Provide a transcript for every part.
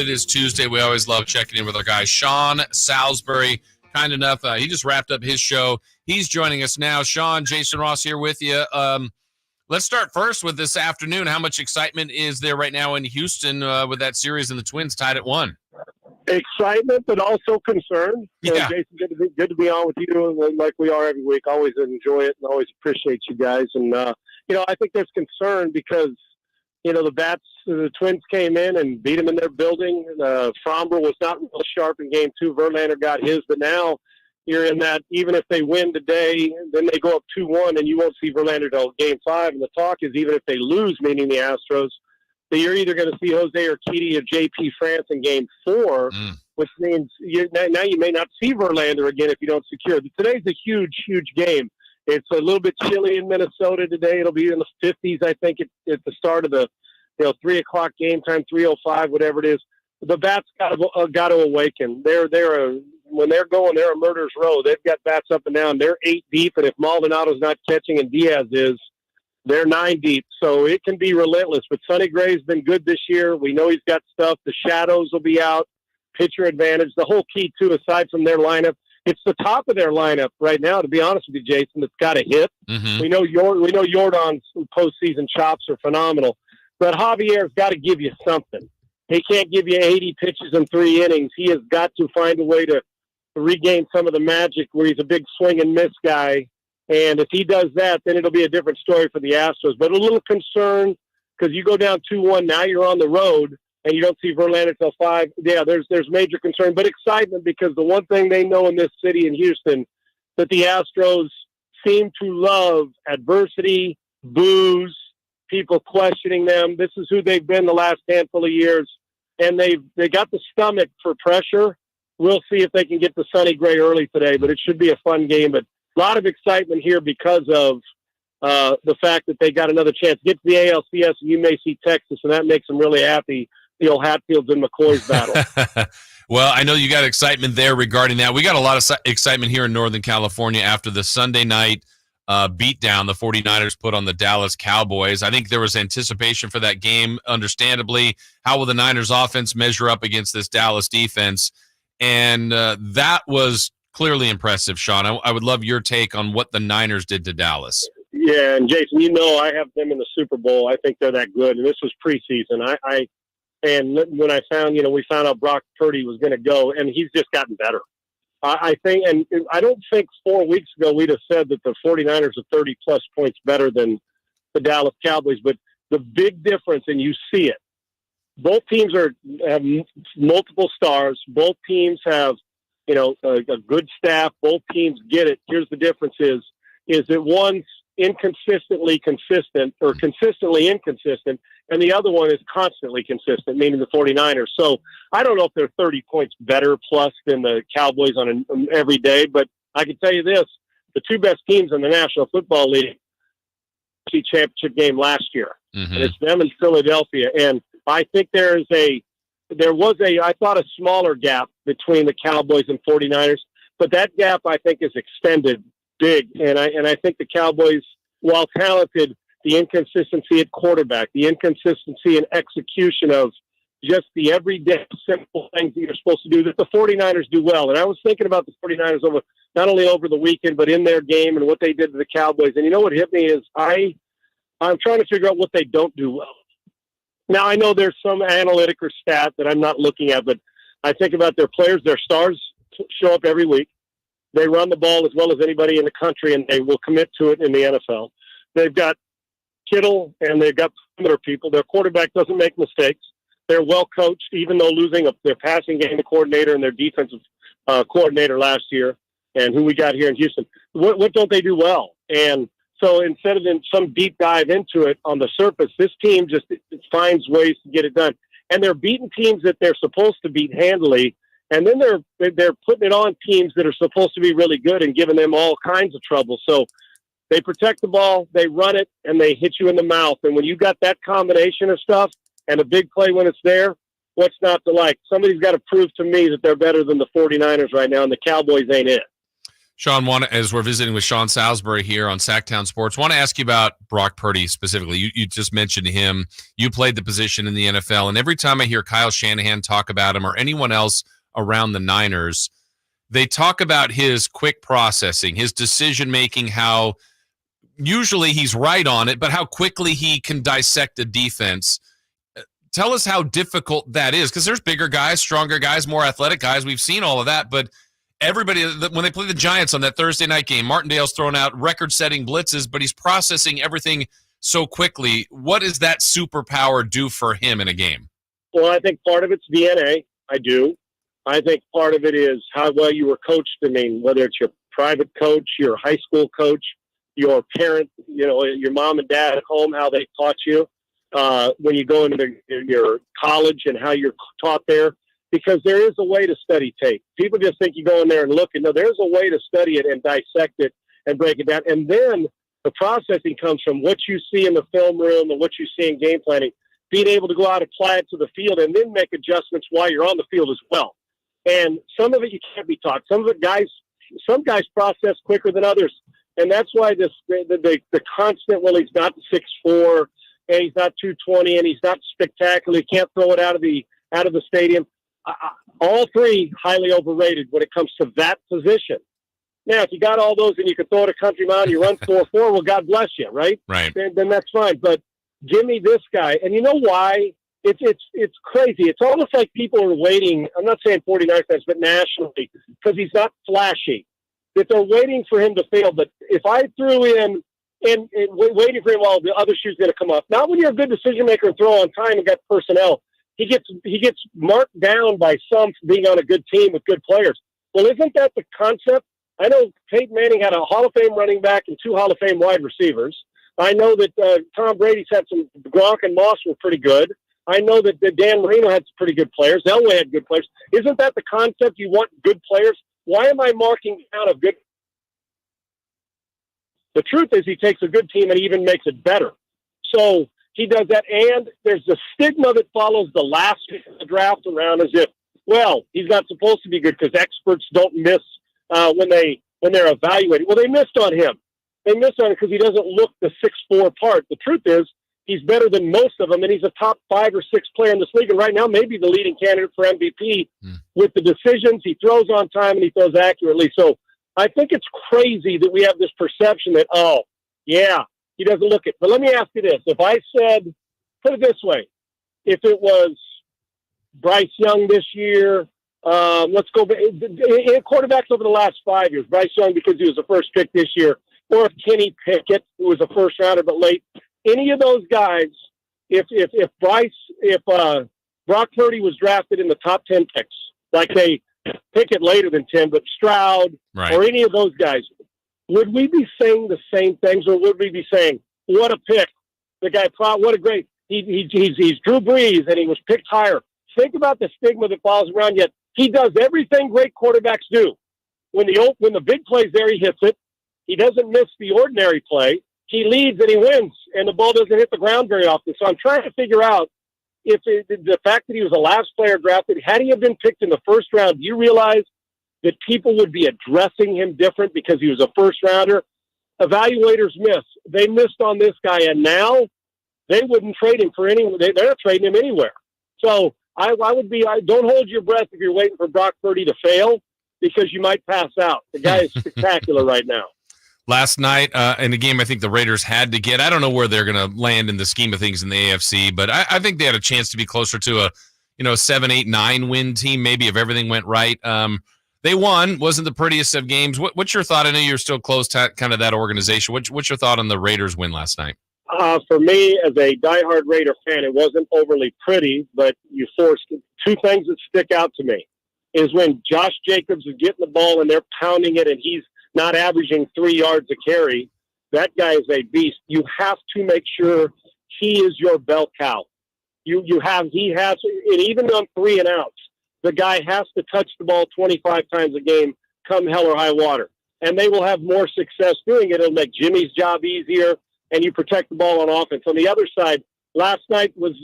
It is Tuesday. We always love checking in with our guy, Sean Salisbury. Kind enough, he just wrapped up his show. He's joining us now. Sean, Jason Ross here with you. Let's start first with this afternoon. How much excitement is there right now in Houston with that series and the Twins tied at 1? Excitement, but also concern. Yeah. Jason, good to be on with you like we are every week. Always enjoy it and always appreciate you guys. And, I think there's concern because, the Twins came in and beat them in their building. Fromber was not real sharp in game 2. Verlander got his, but now you're in that even if they win today, then they go up 2-1 and you won't see Verlander till game 5. And the talk is even if they lose, meaning the Astros, that you're either going to see Jose Urquidy or J.P. France in game 4, which means now you may not see Verlander again if you don't secure. Today's a huge, huge game. It's a little bit chilly in Minnesota today. It'll be in the 50s, I think, at the start of the 3 o'clock game time, 3:05, whatever it is. The bats got to awaken. When they're going, they're a murderer's row. They've got bats up and down. They're 8 deep, and if Maldonado's not catching and Diaz is, they're 9 deep. So it can be relentless. But Sonny Gray's been good this year. We know he's got stuff. The shadows will be out. Pitcher advantage. The whole key, too, aside from their lineup, it's the top of their lineup right now, to be honest with you, Jason, that's got a hit. Mm-hmm. We know Jordan's postseason chops are phenomenal. But Javier's got to give you something. He can't give you 80 pitches in 3 innings. He has got to find a way to regain some of the magic where he's a big swing and miss guy. And if he does that, then it'll be a different story for the Astros. But a little concern because you go down 2-1, now you're on the road, and you don't see Verlander till 5. Yeah, there's major concern, but excitement because the one thing they know in this city in Houston that the Astros seem to love adversity, boos, people questioning them. This is who they've been the last handful of years, and they got the stomach for pressure. We'll see if they can get to Sonny Gray early today, but it should be a fun game. But a lot of excitement here because of the fact that they got another chance. Get to the ALCS, and you may see Texas, and that makes them really happy. The old Hatfields and McCoy's battle. Well, I know you got excitement there regarding that. We got a lot of excitement here in Northern California after the Sunday night beatdown the 49ers put on the Dallas Cowboys. I think there was anticipation for that game, understandably. How will the Niners offense measure up against this Dallas defense? And that was clearly impressive, Sean. I would love your take on what the Niners did to Dallas. Yeah, and Jason, I have them in the Super Bowl. I think they're that good, and this was preseason. And when I found, we found out Brock Purdy was going to go, and he's just gotten better. I think, and I don't think 4 weeks ago we'd have said that the 49ers are 30-plus points better than the Dallas Cowboys, but the big difference, and you see it, both teams have multiple stars. Both teams have, a good staff. Both teams get it. Here's the difference is that one's inconsistently consistent or consistently inconsistent, and the other one is constantly consistent, meaning the 49ers. So I don't know if they're 30 points better plus than the Cowboys on every day, but I can tell you this, the 2 best teams in the National Football League championship game last year. Mm-hmm. And it's them and Philadelphia. And I think there was I thought a smaller gap between the Cowboys and 49ers, but that gap I think is extended big. And I think the Cowboys, while talented, the inconsistency at quarterback, the inconsistency in execution of just the everyday simple things that you're supposed to do that the 49ers do well. And I was thinking about the 49ers not only over the weekend, but in their game and what they did to the Cowboys. And you know what hit me is I'm trying to figure out what they don't do well. Now, I know there's some analytic or stat that I'm not looking at, but I think about their players. Their stars show up every week. They run the ball as well as anybody in the country, and they will commit to it in the NFL. They've got Kittle, and they've got other people. Their quarterback doesn't make mistakes. They're well coached, even though losing their passing game coordinator and their defensive coordinator last year, and who we got here in Houston. What don't they do well? And so instead of some deep dive into it on the surface, this team just finds ways to get it done. And they're beating teams that they're supposed to beat handily, and then they're putting it on teams that are supposed to be really good and giving them all kinds of trouble. So they protect the ball, they run it, and they hit you in the mouth. And when you got that combination of stuff and a big play when it's there, what's not to like? Somebody's got to prove to me that they're better than the 49ers right now, and the Cowboys ain't it. Sean, as we're visiting with Sean Salisbury here on Sactown Sports, want to ask you about Brock Purdy specifically. You just mentioned him. You played the position in the NFL, and every time I hear Kyle Shanahan talk about him or anyone else around the Niners, they talk about his quick processing, his decision-making, how usually he's right on it, but how quickly he can dissect a defense. Tell us how difficult that is, because there's bigger guys, stronger guys, more athletic guys. We've seen all of that, but everybody, when they play the Giants on that Thursday night game, Martindale's throwing out record-setting blitzes, but he's processing everything so quickly. What does that superpower do for him in a game? Well, I think part of it's DNA. I do. I think part of it is how well you were coached. I mean, whether it's your private coach, your high school coach, your parent, your mom and dad at home, how they taught you when you go into your college and how you're taught there. Because there is a way to study tape. People just think you go in there and look, and no, there's a way to study it and dissect it and break it down. And then the processing comes from what you see in the film room and what you see in game planning, being able to go out and apply it to the field and then make adjustments while you're on the field as well. And some of it you can't be taught. Some guys process quicker than others. And that's why the constant, well, he's not 6'4", and he's not 220, and he's not spectacular. He can't throw it out of the stadium. All three highly overrated when it comes to that position. Now, if you got all those and you can throw it a country mile and you run 4.4, well, God bless you, right? Right. Then that's fine. But give me this guy. And you know why? It's crazy. It's almost like people are waiting. I'm not saying 49 fans, but nationally, because he's not flashy. That they're waiting for him to fail. But if I threw in and waiting for him while the other shoe's going to come off, not when you're a good decision maker and throw on time and got personnel. He gets marked down by some for being on a good team with good players. Well, isn't that the concept? I know Peyton Manning had a Hall of Fame running back and 2 Hall of Fame wide receivers. I know that Tom Brady's had some. Gronk and Moss were pretty good. I know that Dan Marino had some pretty good players. Elway had good players. Isn't that the concept? You want good players. Why am I marking down a good? The truth is, he takes a good team and even makes it better. So he does that, and there's the stigma that follows the last pick of the draft around as if, well, he's not supposed to be good because experts don't miss when they're evaluating. Well, they missed on him. They missed on it because he doesn't look the 6'4" part. The truth is, he's better than most of them, and he's a top 5 or 6 player in this league, and right now maybe the leading candidate for MVP with the decisions. He throws on time and he throws accurately. So I think it's crazy that we have this perception that, oh, yeah, he doesn't look it. But let me ask you this. If I said, put it this way, if it was Bryce Young this year, let's go quarterbacks over the last 5 years, Bryce Young because he was the first pick this year, or if Kenny Pickett, who was a first rounder but late, any of those guys, if Brock Purdy was drafted in the top 10 picks, like they pick it later than 10, but Stroud right. or any of those guys, would we be saying the same things, or would we be saying, what a pick? The guy, what a great, he's Drew Brees, and he was picked higher. Think about the stigma that follows around, yet he does everything great quarterbacks do. When the big play's there, he hits it. He doesn't miss the ordinary play. He leads and he wins, and the ball doesn't hit the ground very often. So I'm trying to figure out if the fact that he was the last player drafted, had he have been picked in the first round, do you realize that people would be addressing him different because he was a first rounder? Evaluators miss. They missed on this guy, and now they wouldn't trade him for anyone. They're not trading him anywhere. So I don't hold your breath if you're waiting for Brock Purdy to fail, because you might pass out. The guy is spectacular right now. Last night in the game, I think the Raiders had to get. I don't know where they're going to land in the scheme of things in the AFC, but I think they had a chance to be closer to a 7, 8, 9 win team, maybe, if everything went right. They won. Wasn't the prettiest of games. What's your thought? I know you're still close to kind of that organization. What's your thought on the Raiders win last night? For me, as a diehard Raider fan, it wasn't overly pretty, but you forced two things that stick out to me is when Josh Jacobs is getting the ball and they're pounding it and he's not averaging 3 yards a carry. That guy is a beast. You have to make sure he is your bell cow. He has, and even on 3 and outs, the guy has to touch the ball 25 times a game, come hell or high water. And they will have more success doing it. It'll make Jimmy's job easier, and you protect the ball on offense. On the other side, last night was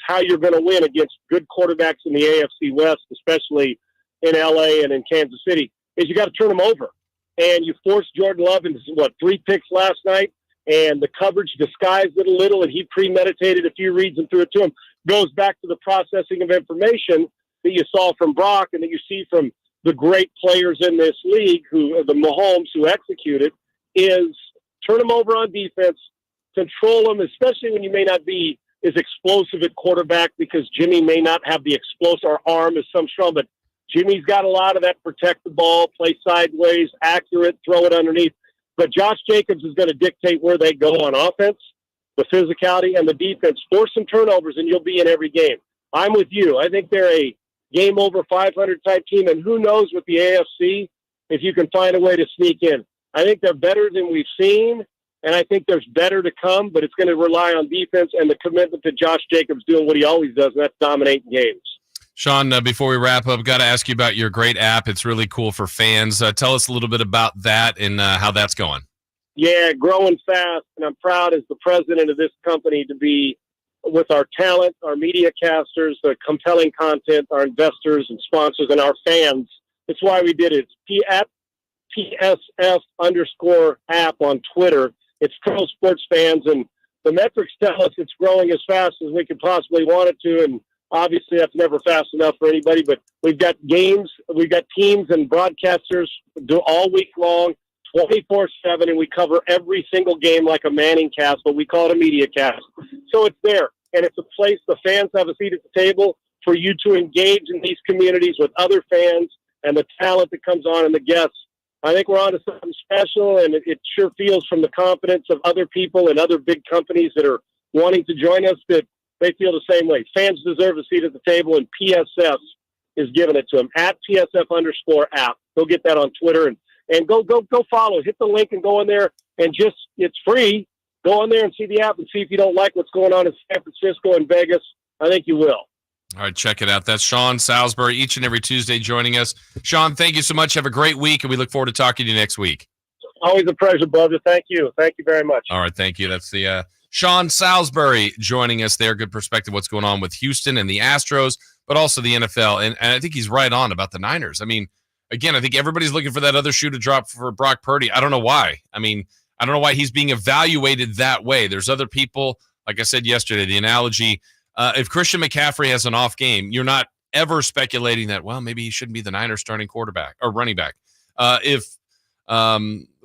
how you're going to win against good quarterbacks in the AFC West, especially in LA and in Kansas City, is you got to turn them over. and you force Jordan Love into, 3 picks last night, and the coverage disguised it a little, and he premeditated a few reads and threw it to him, goes back to the processing of information that you saw from Brock and that you see from the great players in this league, the Mahomes who executed, is turn them over on defense, control them, especially when you may not be as explosive at quarterback because Jimmy may not have the explosive arm as some strong, but Jimmy's got a lot of that, protect the ball, play sideways, accurate, throw it underneath. But Josh Jacobs is going to dictate where they go on offense, the physicality, and the defense. Force some turnovers, and you'll be in every game. I'm with you. I think they're a game over 500 type team, and who knows with the AFC if you can find a way to sneak in. I think they're better than we've seen, and I think there's better to come, but it's going to rely on defense and the commitment to Josh Jacobs doing what he always does, and that's dominating games. Sean, before we wrap up, got to ask you about your great app. It's really cool for fans. Tell us a little bit about that and how that's going. Yeah, growing fast, and I'm proud as the president of this company to be with our talent, our media casters, the compelling content, our investors and sponsors, and our fans. That's why we did it. It's at PSF_app on Twitter. It's pro sports fans, and the metrics tell us it's growing as fast as we could possibly want it to, and obviously that's never fast enough for anybody, but we've got games, we've got teams and broadcasters do all week long, 24/7, and we cover every single game like a Manning cast, but we call it a media cast. So it's there, and it's a place the fans have a seat at the table for you to engage in these communities with other fans and the talent that comes on and the guests. I think we're on to something special, and it sure feels from the confidence of other people and other big companies that are wanting to join us that they feel the same way. Fans deserve a seat at the table, and PSF is giving it to them. At PSF_app. Go get that on Twitter and go follow. Hit the link and go in there and it's free. Go on there and see the app and see if you don't like what's going on in San Francisco and Vegas. I think you will. All right, check it out. That's Sean Salisbury each and every Tuesday joining us. Sean, thank you so much. Have a great week, and we look forward to talking to you next week. Always a pleasure, brother. Thank you. Thank you very much. All right, thank you. That's the Sean Salisbury joining us there. Good perspective what's going on with Houston and the Astros, but also the NFL. And I think he's right on about the Niners. I mean, again, I think everybody's looking for that other shoe to drop for Brock Purdy. I don't know why. I mean, I don't know why he's being evaluated that way. There's other people, like I said yesterday, the analogy, if Christian McCaffrey has an off game, you're not ever speculating that, well, maybe he shouldn't be the Niners starting quarterback or running back. If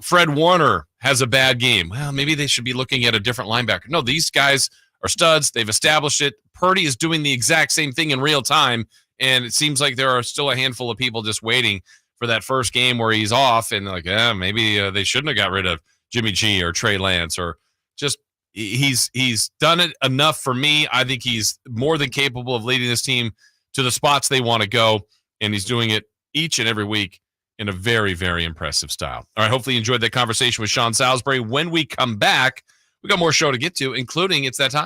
Fred Warner has a bad game, well, maybe they should be looking at a different linebacker. No, these guys are studs. They've established it. Purdy is doing the exact same thing in real time, and it seems like there are still a handful of people just waiting for that first game where he's off and like, maybe they shouldn't have got rid of Jimmy G or Trey Lance or just he's done it enough for me. I think he's more than capable of leading this team to the spots they want to go, and he's doing it each and every week in a very, very impressive style. All right, hopefully you enjoyed that conversation with Sean Salisbury. When we come back, we got more show to get to, including it's that time.